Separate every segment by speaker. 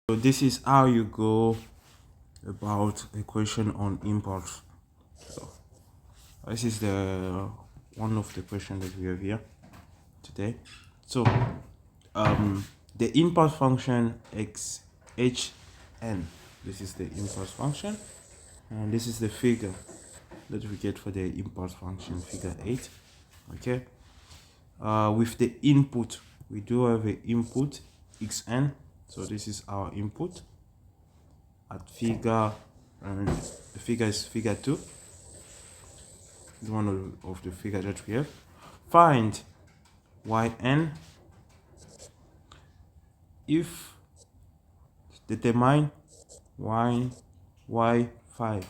Speaker 1: So this is how you go about a question on impulse. So this is the one of the questions that we have here today. So the impulse function x h n. This is the impulse function, and this is the figure that we get for the impulse function, figure 8. Okay. With the input, we do have an input xn. So this is our input at figure, and the figure is figure 2. It's one of the figure that we have. Find yn if determine y5.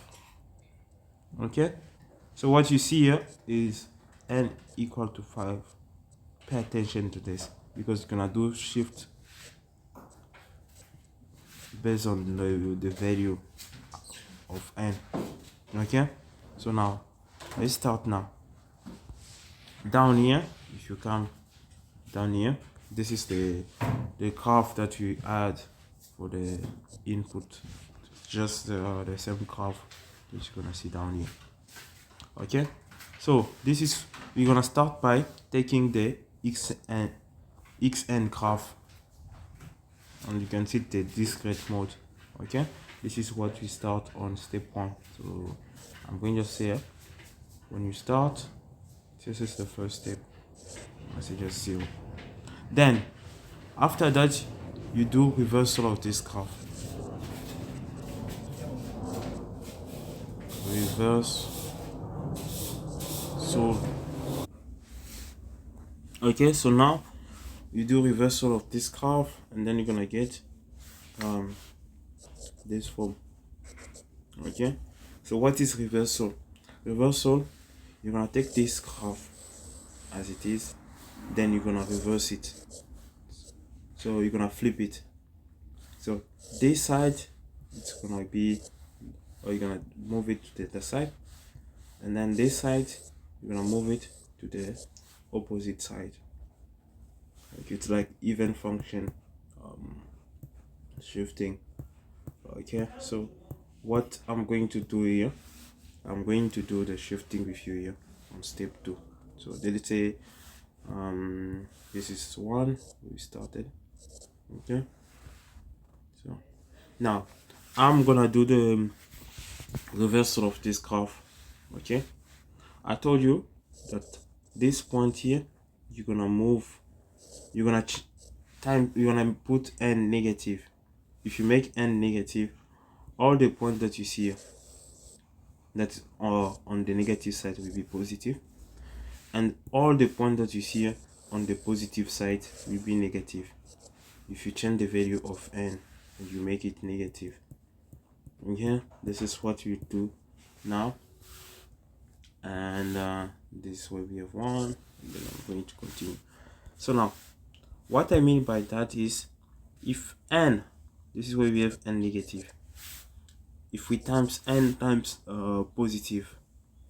Speaker 1: Okay, so what you see here is n equal to 5. Pay attention to this because it's gonna do shift based on the value of n. Okay, so now let's start now. Down here, if you come down here, this is the graph that we add for the input, just the same graph that you're gonna see down here. Okay, so this is, we're gonna start by taking the xn graph, and you can see the discrete mode. Okay, this is what we start on step 1. So I'm going to say when you start, this is the first step. I say just 0. Then after that you do reversal of this graph. Reverse solve. Okay, so now you do reversal of this graph, and then you're gonna get this form. Okay, so what is reversal? Reversal, you're gonna take this graph as it is, then you're gonna reverse it. So you're gonna flip it. So this side, it's gonna be, or you're gonna move it to the other side, and then this side you're gonna move it to the opposite side. Okay, it's like even function shifting. Okay, so what I'm going to do here, I'm going to do the shifting with you here on step 2. So let's say this is 1, we started. Okay, so now I'm gonna do the reversal of this graph. Okay, I told you that this point here, you're gonna move, you're gonna put n negative. If you make n negative, all the points that you see here that are on the negative side will be positive, and all the points that you see here on the positive side will be negative. If you change the value of n and you make it negative. Okay, this is what you do now, and this is where we have 1, and then I'm going to continue. So now what I mean by that is, if n, this is where we have n negative, if we times n times positive,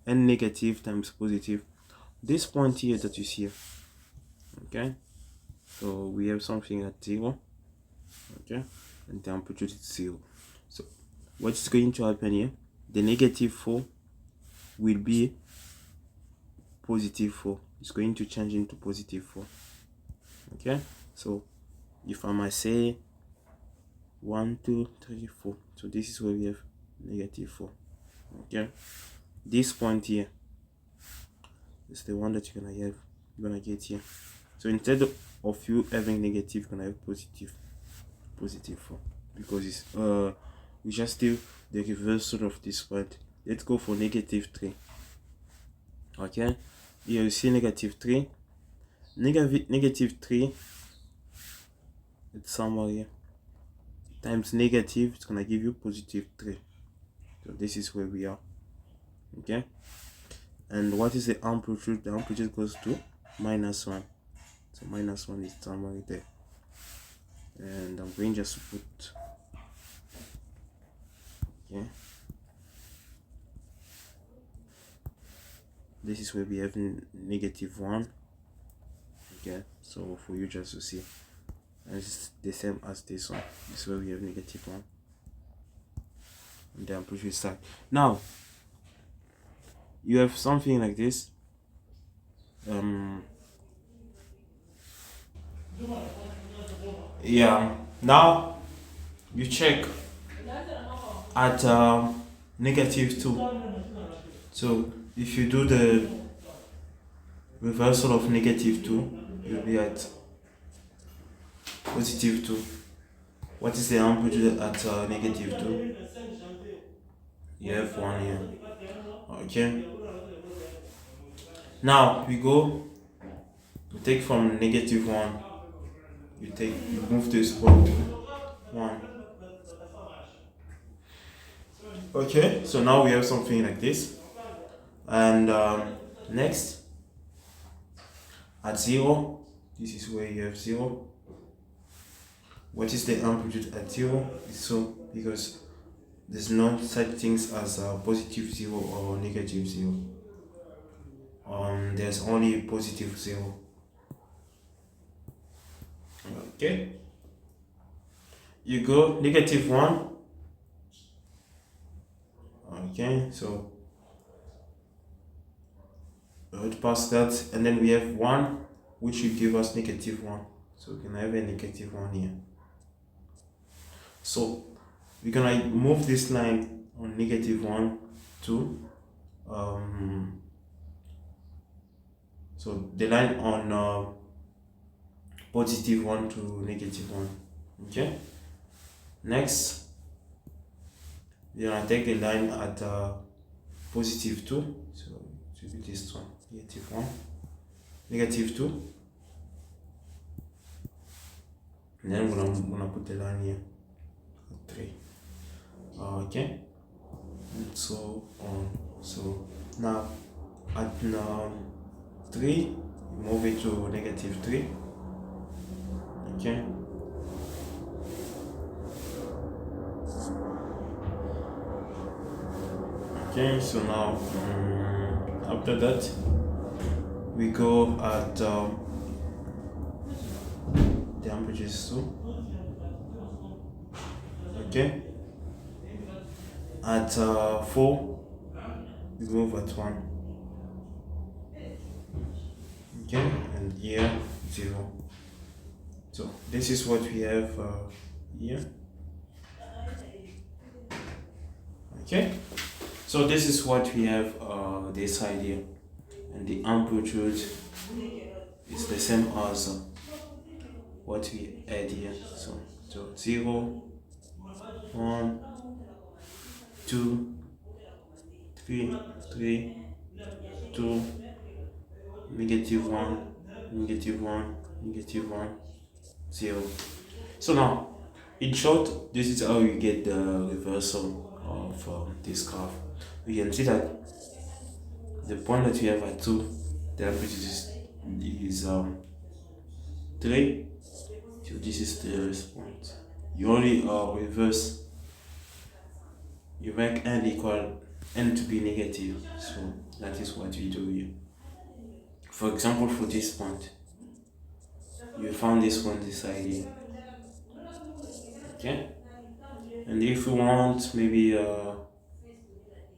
Speaker 1: n negative times positive, this point here that you see, okay, so we have something at 0, okay, and the amplitude is 0. So what is going to happen here, the negative 4 will be positive 4. It's going to change into positive 4. Okay, so if I might say 1 2 3 4, so this is where we have negative 4. Okay, this point here is the one that you're gonna get here. So instead of you having negative, you're gonna have positive 4, because it's we just do the reversal of this point. Let's go for negative 3. Okay, here you see negative 3. Negative 3, it's somewhere here, times negative, it's gonna give you positive 3. So this is where we are. Okay, and what is the amplitude? The amplitude goes to -1. So -1 is somewhere there, and I'm going just to put, okay, this is where we have -1. Okay, so for you just to see, and it's the same as this one. This is where we have -1 on the amplitude side. Now you have something like this. Yeah, now you check at -2. So if you do the reversal of -2, you'll be at +2. What is the amplitude at -2? You have 1 here. Okay. Now we take from -1. You move this up 1. Okay. So now we have something like this. And next, at 0, this is where you have 0. What is the amplitude at 0? So because there's no such things as +0 or -0. There's only +0. Okay. You go -1. Okay, so it past that, and then we have 1, which will give us -1. So we can have a -1 here. So we're gonna move this line on -1 to so the line on +1 to -1. Okay. Next, we're gonna take the line at +2. So it should be this one, -1, -2. And then we're gonna put the line here at 3. Okay. And so on. So now at 3, we move it to -3. Okay. Okay, so now after that we go at the amplitude is 2. Okay. At 4, we move at 1. Okay, and here 0. So this is what we have here. Okay, so this is what we have this side here, and the amplitude is the same as what we had here. So 0, 1, 2, 3, 2, -1, -1, -1, 0. So now, in short, this is how you get the reversal of this graph. We can see that the point that we have at 2, the amplitude is 3. So this is the point. You only reverse. You make n equal n to be negative. So that is what we do here. For example, for this point, you found this one this side here. Okay, and if you want maybe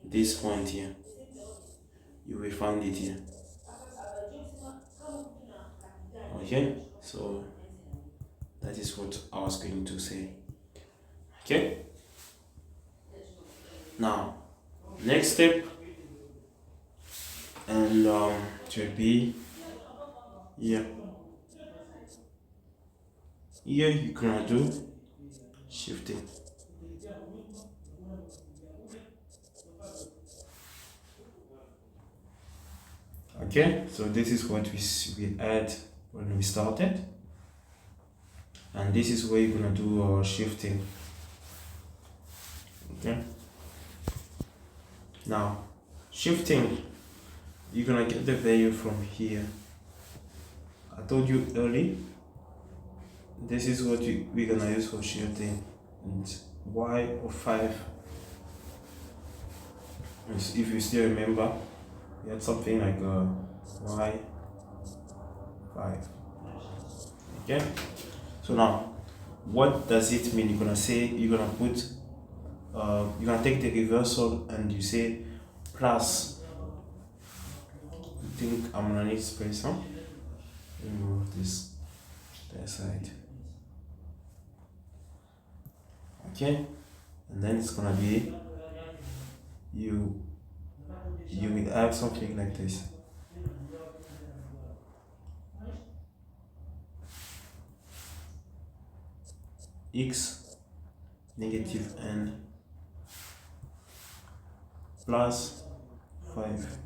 Speaker 1: this point here, you will find it here. Okay, so that is what I was going to say. Okay, now next step, and it will be here. Here you're gonna do shifting. Okay, so this is what we had when we started, and this is where you're gonna do shifting. Okay, now shifting, you're gonna get the value from here. I told you early, this is what we're gonna use for shifting, and y of 5. If you still remember, we had something like y 5. Okay, So now, what does it mean? You're gonna say, you're gonna put, you're gonna take the reversal and you say plus, I think I'm gonna need space, huh? Remove this side. Okay, and then it's gonna be, you will have something like this. X negative n plus 5.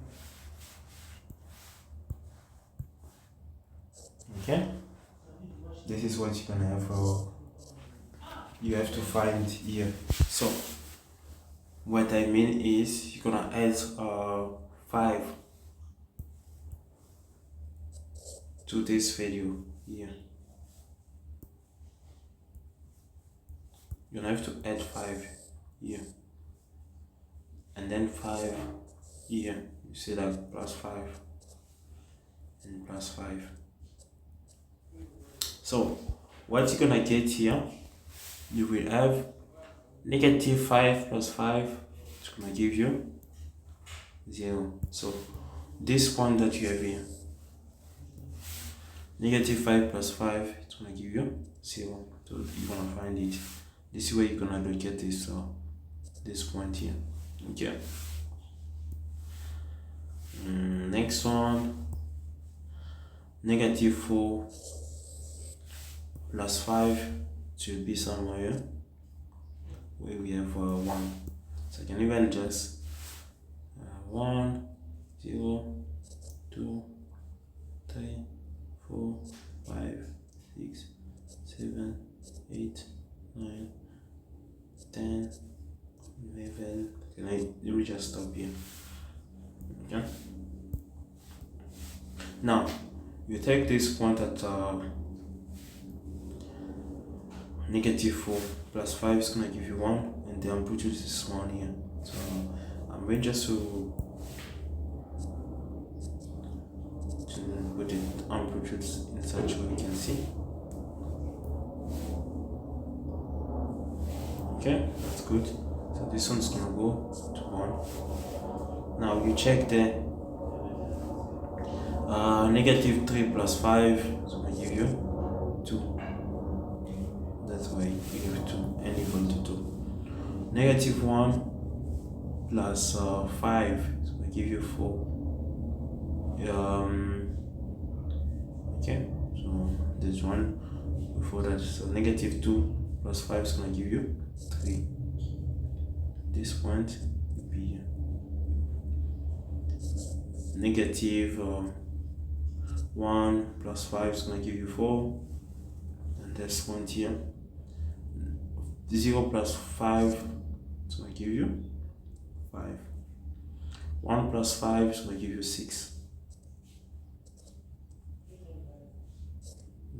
Speaker 1: Okay, this is what you're gonna have. You have to find here. So what I mean is you're gonna add 5 to this value here. You're gonna have to add 5 here, and then 5 here. You see that plus 5 and plus 5. So what you're gonna get here, you will have negative 5 plus 5. It's gonna give you 0. So this one that you have here, negative 5 plus 5, it's gonna give you 0. So you're gonna find it. This is where you're gonna look at this point here. Okay. Next one, negative 4 plus 5 should be somewhere where we have 1. So I can even just 1, 0, 2, 3, 4, 5, 6, 7, 8, 9, 10, 11. Can we just stop here? Okay. Now you take this point at negative 4 plus 5 is gonna give you 1, and the amplitude is 1 here. So I'm going just to put the amplitudes in such a way you can see. Okay, that's good. So this one's gonna go to 1. Now you check the negative 3 plus 5 is gonna give you 2. That's why you give 2 n equal to 2. Negative 1 plus 5 is gonna give you 4. Okay, so this one before that. So negative 2 plus 5 is gonna give you 3. This point will be negative 1 plus 5 is gonna give you 4, and this point here, 0 plus 5 is gonna give you 5. 1 plus 5 is gonna give you 6.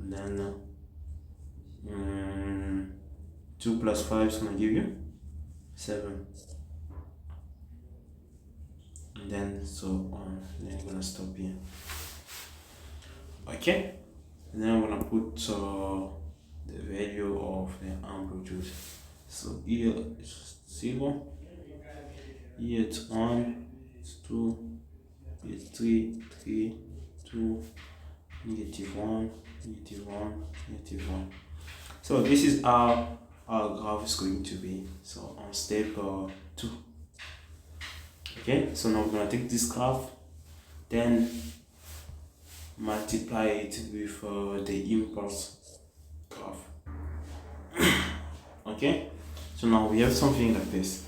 Speaker 1: And then 2 plus 5 is gonna give you 7. And then so on. Then I'm gonna stop here. Okay, and then I'm gonna put the value of the amplitude. So here it's 0, here it's 1, it's 2, it's 3, 3, 2, negative 1, negative 1, negative 1. So this is how our graph is going to be. So on step 2. Okay, so now we're gonna take this graph, then multiply it with the impulse graph. Okay, so now we have something like this.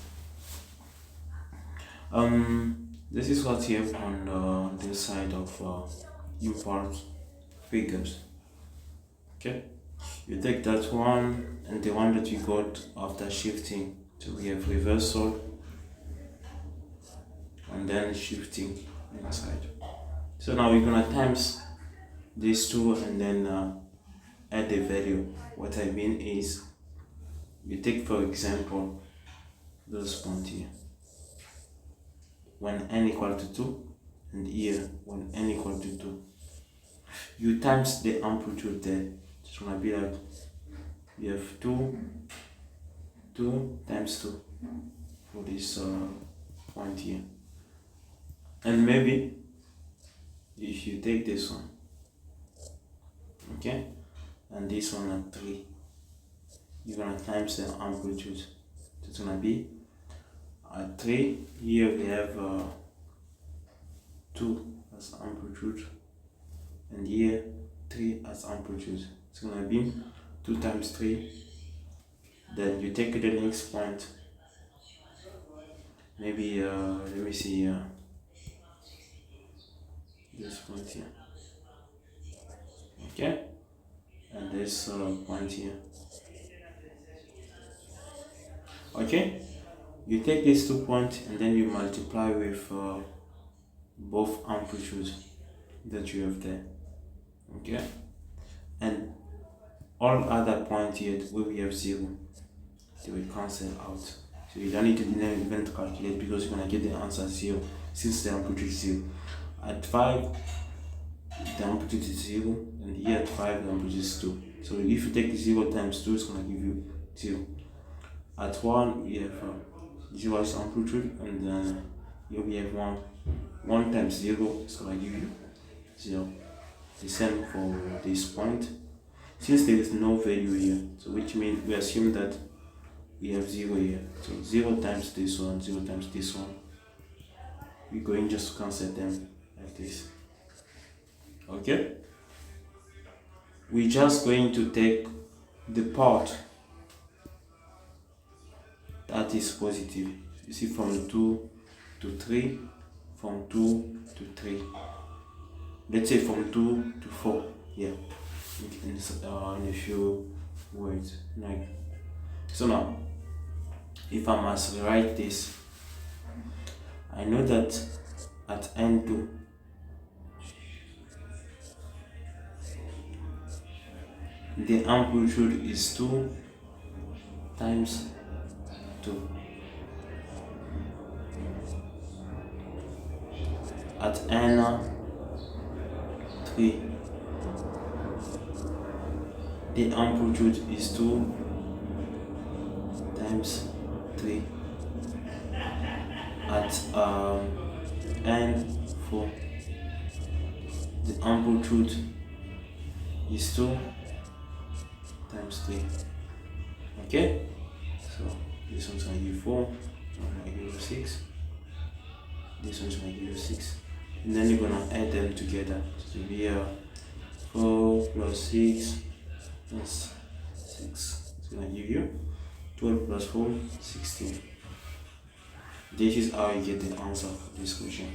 Speaker 1: This is what you have on this side of impulse figures. Okay, you take that one and the one that we got after shifting. So we have reversal and then shifting inside. So now we're gonna times these two and then add the value. What I mean is, you take for example this point here, when n equal to 2, and here when n equal to 2, you times the amplitude there. It's gonna be like we have 2 times 2 for this point here. And maybe if you take this one, okay, and this one at 3, you're gonna times the amplitude. So it's gonna be at 3. Here we have 2 as amplitude, and here 3 as amplitude. It's gonna be 2 times 3. Then you take the next point. Maybe let me see this point here. Okay, and this point here. Okay, you take these 2 points and then you multiply with both amplitudes that you have there. Okay, and all other points here where we have 0, they will cancel out. So you don't need to even calculate, because you're gonna get the answer 0 since the amplitude is 0. At 5, the amplitude is 0, and here at 5, the amplitude is 2. So if you take 0 times 2, it's gonna give you 0. At 1, we have 0 as amplitude, and then here we have 1. 1 times 0 is gonna give you 0. The same for this point. Since there is no value here, so which means we assume that we have 0 here. So 0 times this one, 0 times this one. We're going just to cancel them like this. Okay? We're just going to take the part that is positive. You see, from 2 to 3, from 2 to 3. Let's say from 2 to 4. Yeah. In a few words. Like, so now, if I must write this, I know that at N2, the amplitude is 2 times 2. At N3, the amplitude is 2 times 3. At N4, the amplitude is 2 times 3. Okay, so this one's gonna give 4, this one's gonna give you 6, this one's gonna give you 6, and then you're gonna add them together. So here 4 plus 6 plus 6, it's gonna give you 12 plus 4, 16. This is how you get the answer for this question.